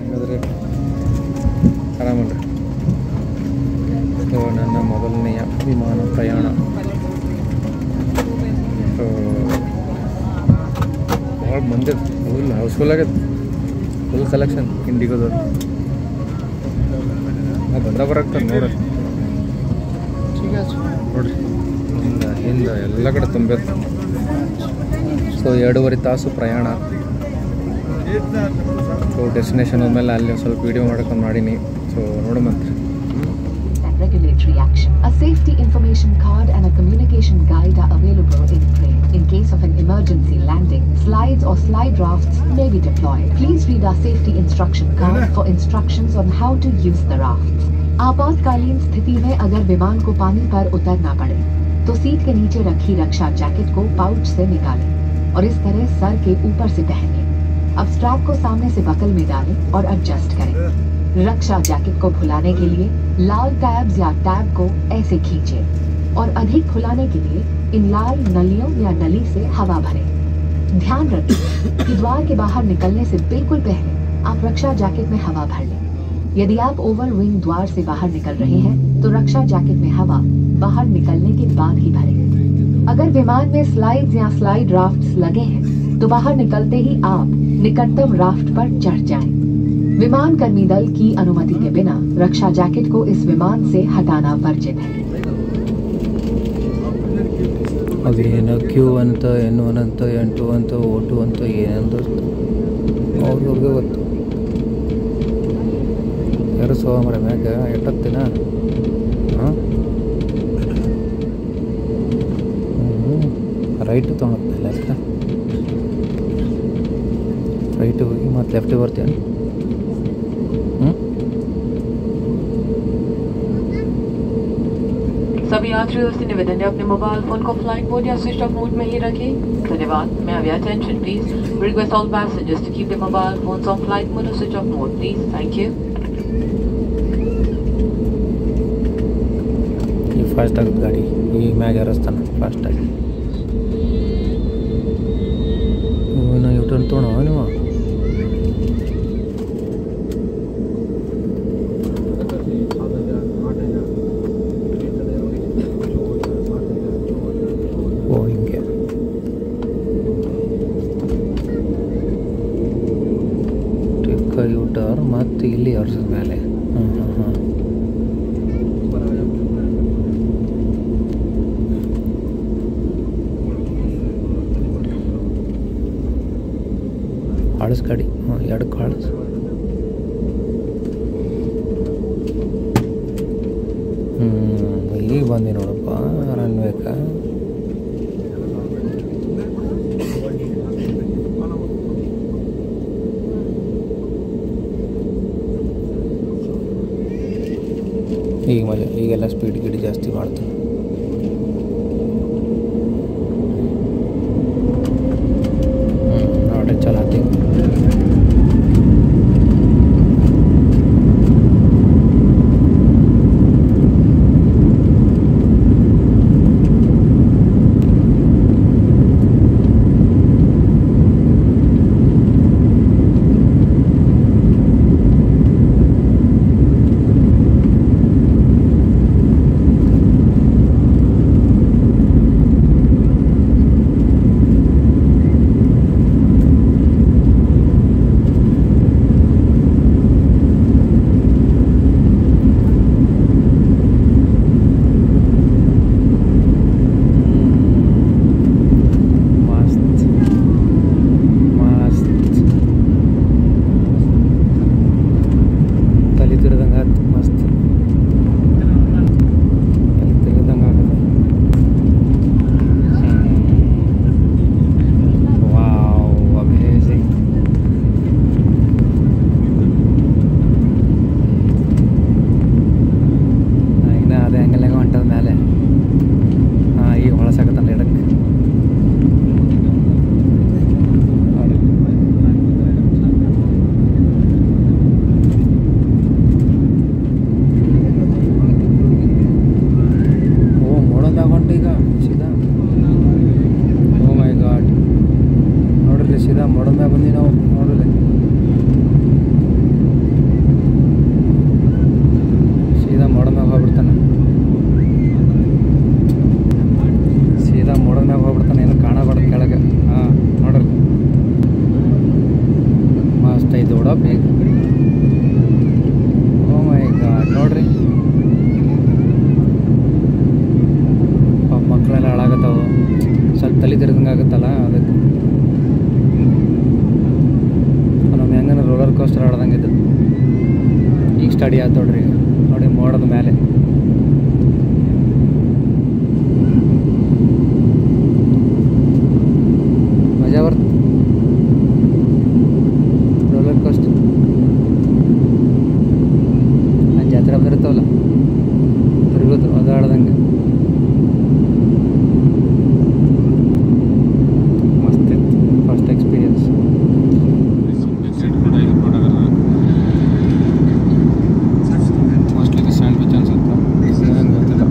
ಹಾಗಾದರೆ ಆರಾಮಲ್ಲ. ಸೊ ನನ್ನ ಮೊದಲನೆಯ ವಿಮಾನ ಪ್ರಯಾಣ. ಸೊ ಭಾಳ ಮಂದಿ ಫುಲ್ ಹೌಸ್ಫುಲ್ ಆಗೈತೆ, ಫುಲ್ ಕಲೆಕ್ಷನ್ ಇಂಡಿಗೋದವ್ರು. ನಾವು ಬರಾಗ್ತದೆ ನೋಡ್ರಿ, ನೋಡ್ರಿ ಹಿಂದೆ ಎಲ್ಲ ಕಡೆ ತುಂಬೈತೆ. ಸೊ 2.5 ತಾಸು ಪ್ರಯಾಣ. ಸೊ ಡೆಸ್ಟಿನೇಷನ್ ಹೋದ್ಮೇಲೆ ಅಲ್ಲಿ ಸ್ವಲ್ಪ ವೀಡಿಯೋ ಮಾಡ್ಕೊಂಡು ಮಾಡೀನಿ. So ನೋಡಮಂತ್ರಿ. Regulatory action. A safety information card and a communication guide are available in plane. In case of an emergency landing, slides or slide rafts may be deployed. Please read our safety instruction card for instructions on how to use the rafts. आपातकालीन स्थिति में अगर विमान को पानी पर उतरना पड़े तो सीट के नीचे रखी रक्षा जैकेट को पाउच से निकालें और इस तरह सर के ऊपर से पहनें। अब स्ट्रैप को सामने से बकल में डालें और एडजस्ट करें। रक्षा जैकेट को फुलाने के लिए लाल टैब्स या टैब को ऐसे खींचें और अधिक फुलाने के लिए इन लाल नलियों या नली से हवा भरें। ध्यान रखें कि द्वार के बाहर निकलने से बिल्कुल पहले आप रक्षा जैकेट में हवा भर लें। यदि आप ओवर विंग द्वार से बाहर निकल रहे हैं तो रक्षा जैकेट में हवा बाहर निकलने के बाद ही भरें। अगर विमान में स्लाइड्स या स्लाइड राफ्ट्स लगे हैं तो बाहर निकलते ही आप निकटतम राफ्ट पर चढ़ जाएं। विमान कर्मी दल की अनुमति के बिना रक्षा जैकेट को इस विमान से हटाना वर्जित है। ಅದೇನೋ Q ಅಂತ N1 ಅಂತ N2 ಅಂತ O2 ಅಂತ ಏನಂತ ಅವ್ರಿಗೆ ಗೊತ್ತು. ಯಾರು ಮರ ಮ್ಯಾಗ ಎಟ್ಟತ್ತಿನ ರೈಟ್ ತೊಗೊಳತ್ತೆ, ಲೆಫ್ಟ್ ರೈಟ್ ಹೋಗಿ ಮತ್ತು ಲೆಫ್ಟಿಗೆ ಬರ್ತೀವಿ. सभी यात्रियों से निवेदन है अपने मोबाइल फोन को फ्लाइट मोड या स्विच ऑफ मोड में ही रखें। धन्यवाद। May I have your attention please? We request all passengers to keep their mobile phones on flight mode or switch off mode please. Thank you. ಈ fast ಆಗುತ್ತೆ ಗಾಡಿ, ಈ ಮ್ಯಾಗ ಹರಿಸ್ತಾನೆ ಫಾಸ್ಟಾಗಿ. ಇವನು ಯೂಟರ್ನ್ ತೊಗೊಳೋ ನೀವು. ಓ ಹಿಂಗೆ ಟಿಕ್ಕ ಯೂಟರ್ ಮತ್ತು ಇಲ್ಲಿ ಹರ್ಸಿದ ಮೇಲೆ. ಕಾಳಸ್ ಗಾಡಿ, 2 ಕಾಳಸ್. ಈಗ ಬಂದಿ ನೋಡಪ್ಪ ರನ್ವೇಕ. ಈಗೆಲ್ಲ ಸ್ಪೀಡ್ ಗಿಡಿ ಜಾಸ್ತಿ ಮಾಡ್ತಾರೆ. ನೋಡಿ ಚಲಾತಿ. ಗಾಳಿ ತಿರ್ದಂಗೆ ಆಗುತ್ತಲ್ಲ ಅದಕ್ಕೆ ನಮ್ಮ ಹೆಂಗನ ರೋಲರ್ ಕೋಸ್ಟರ್ ಆಡ್ದಂಗೆ ಇದು ಈಗ ಸ್ಟಡಿ ಆಯ್ತು ನೋಡ್ರಿ ನೋಡಿ ಮೋಡದ ಮೇಲೆ ಮಜಾ ಬರ್ತದೆ ರೋಲರ್ ಕೋಸ್ಟರ್ ಆ ಜಾತ್ರೆ ಬಂದಿರ್ತಾವಲ್ಲ ತಿರುಗೋದು ಅದು ಆಡ್ದಂಗೆ ಮಸ್ತ್ ಇತ್ತು ಫಸ್ಟ್ ಎಕ್ಸ್ಪೀರಿಯನ್ಸ್ ಮೋಸ್ಟ್ಲಿ ಇದು ಸ್ಯಾಂಡ್ವಿಚ್ ಅನ್ಸುತ್ತೆ ಏನಂತ ಗೊತ್ತಿಲ್ಲ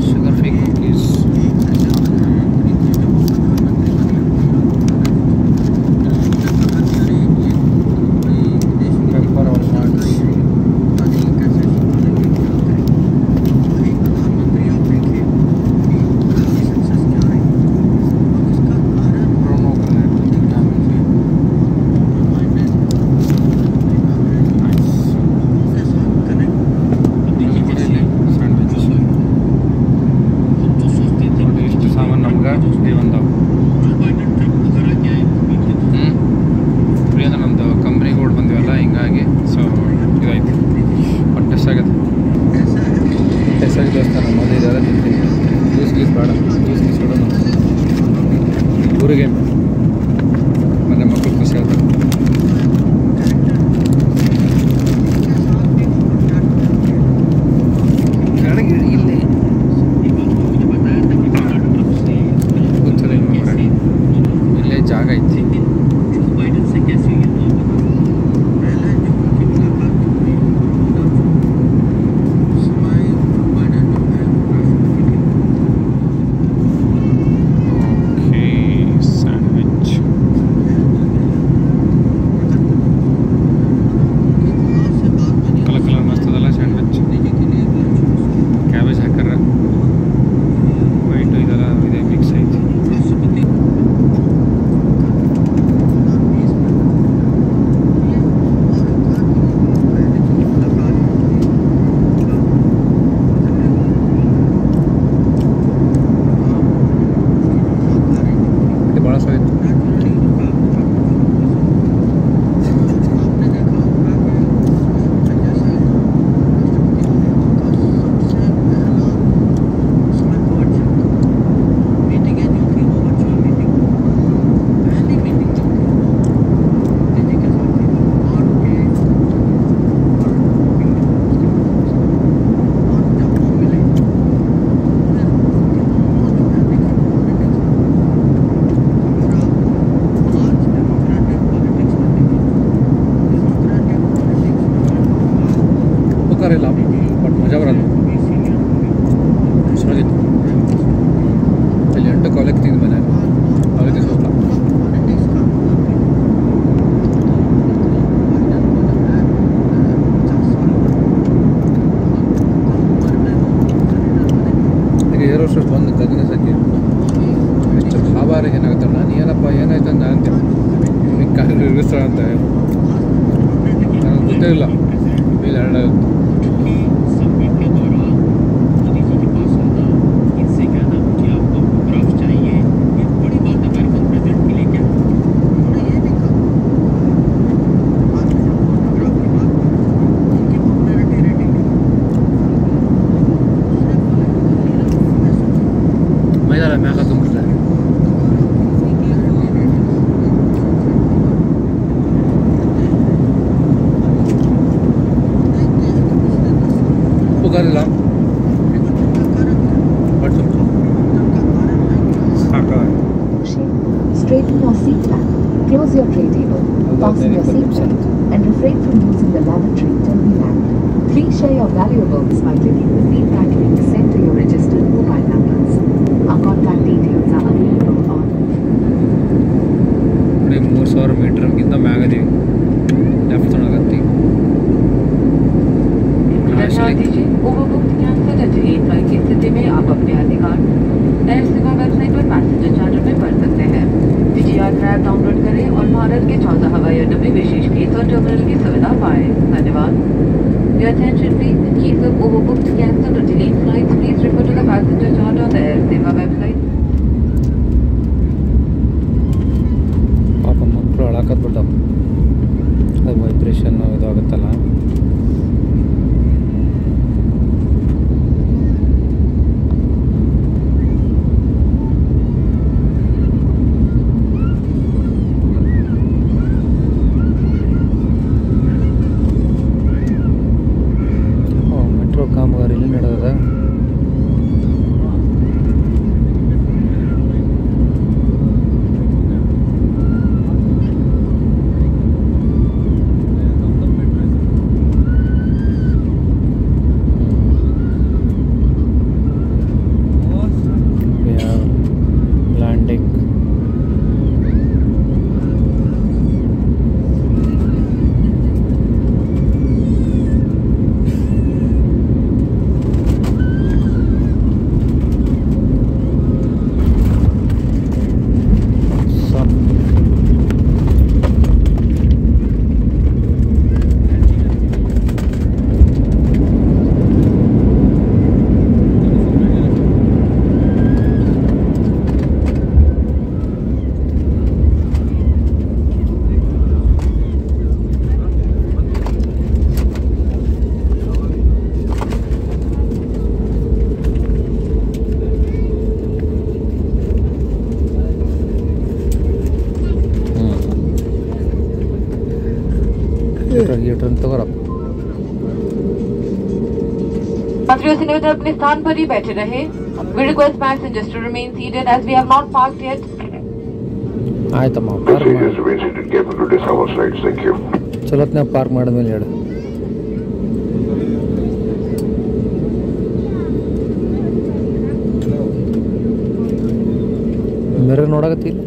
sugar free cookies pepper almonds ಇಷ್ಟು ಸಾಮಾನು ನಮ್ಗೆ ಫ್ರೀ ಬಂದವು ಫ್ರೀ ಅಂದ್ರೆ ನಮ್ಮದು ಕಂಪ್ನಿಗೆ ಓಡ್ ಬಂದಿವಲ್ಲ ಹಿಂಗಾಗಿ ಸೊ ಇದಾಯ್ತು ಬಟ್ ಟೆಸ್ಟ್ ಆಗುತ್ತೆ ಟೆಸ್ಟ್ ಆಗಿ ದೇವಸ್ಥಾನ ಮೊದಲು ಇದೆಲ್ಲ ತಿಂತೀನಿ ಜ್ಯೂಸ್ ಗೀಸ್ ಬೇಡ ಜ್ಯೂಸ್ ಗೀಸ್ ಬಿಡೋಣ ಊರಿಗೆ ಮತ್ತು ಮಕ್ಕಳು ಖುಷಿ ಆಗ್ತದೆ ಕೆಳಗೆ ಇಲ್ಲಿ ಕೂತದೆ ಇಲ್ಲೇ ಜಾಗ ಐತಿ ಸ್ಯಾಂಡ್ವಿಚ್ ಕಲರ್ ಕಲರ್ ಮಸ್ತ್ ಅದಲ್ಲ ಸ್ಯಾಂಡ್ವಿಚ್ ಕ್ಯಾಬೇಜ್ ಹಾಕಾರ ವೈಟು ಇದೆಲ್ಲ ಇದೆ ಮಿಕ್ಸ್ ಐತಿ ಭಾಳ ಸೋಯ್ತು ಇಲ್ಲ ಬಟ್ ಮಜಾ ಬರೋದು ಚೆನ್ನಾಗಿತ್ತು ಇಲ್ಲಿ 8 ಕಾಲೇಜ್ ತಿಂದು ಮನೆ ಅವರಿಗೆ ಸ್ವಲ್ಪ ಈಗ ಏರೋ ಅಷ್ಟು ಬಂದು ಗದನ ಸತಿ ಎಷ್ಟು ಖಾಬಾರಿಗೆ ಏನಾಗುತ್ತೆ ನಾನು ಏನಪ್ಪ ಏನಾಯ್ತು ಅಂತ ಅಂತೀವಿ ಈಗ ಕಾಲು ಇರಿಸ್ತಾಳ ಅಂತ ನನಗೆ ಗೊತ್ತೇ ಇಲ್ಲ ಬಿಲ್ ಎರಡಾಗುತ್ತೆ ಮೈದಾನ ಮ್ಯಾಗ ತುಂಬಿಡ್ತಾರೆ ಉಪಕಾರಿಲ್ಲ ಬಟ್ ಸಾಕ Straighten your seat back, close your tray table, fasten your seat belt, and refrain from using the lavatory till we land. Please share your valuables by clicking the feedback link sent to your registered mobile numbers. Our contact details are available on ನೋಡಿ 3000 ಮೀಟರ್ಗಿಂತ ಮ್ಯಾಗದೀವಿ left ತೊಗೊಳಗತ್ತಿ धन्यवाद दीजिए overbook cancel या delete की स्थिति में आप अपने अधिकार एयर सेवा वेबसाइट पर ऐप डाउनलोड करें और भारत के 14 हवाई अड्डों में विशेष गेट और टर्मिनल की सुविधा पाएं। धन्यवाद। Your attention please. In case of overbooked, cancelled or delayed flights, please refer to the passenger chart on the Air Seva website. ಪಾಪ ಮಕ್ಕಳು ಅಳಕತ್ಬಿಟ್ಟವು, ಅದು ವೈಬ್ರೇಷನ್ನು ಇದಾಗುತ್ತಲ್ಲ. ಮೆಟ್ರೋ ಕಾಮಗಾರಿ ಇಲ್ಲಿ ನಡೆದ. ಲ್ಯಾಂಡಿಂಗ್ यात्रियों से निवेदन अपने स्थान पर ही बैठे रहे. We request passengers to remain seated as we have not parked yet. ಆಯ್ತಮ್ಮ, ಪಾರ್ಕ್ ಮಾಡಿ ಚಲೋತ್ನಾಗ ಪಾರ್ಕ್ ಮಾಡಿದ್ಮೇಲೆ ಹೇಳು. ಮಿರರ್ ನೋಡಕತ್ತಿಲ್ಲ?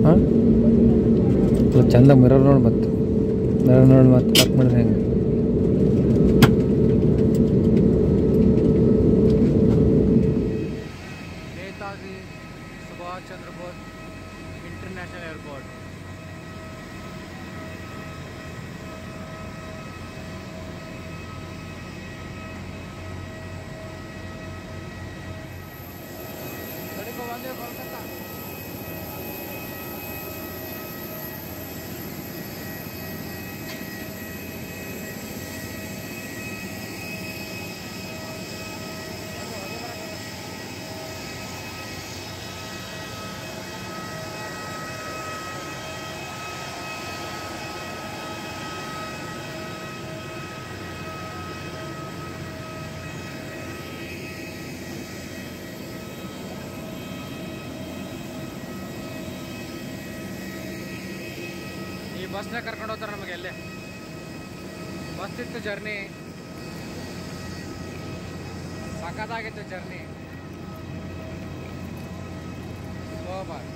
ಹಾಂ, ಚಂದ ಮಿರರ್ ನೋಡಿ ಮತ್ತೆ ಪಾರ್ಕ್ ಮಾಡಿದ್ರೆ ಹೆಂಗೆ? Netaji Subhash Chandra Bose international airport. ಬಂದೇ ಕೋಲ್ಕತ್ತಾ. ಈ ಬಸ್ನಾಗ ಕರ್ಕೊಂಡು ಹೋಗ್ತಾರೆ ನಮಗೆ. ಅಲ್ಲೇ ಬಸ್ ಇತ್ತು, ಜರ್ನಿ ಸಖತ್ತಾಗಿತ್ತು ಜರ್ನಿ. ಸೂಪರ್.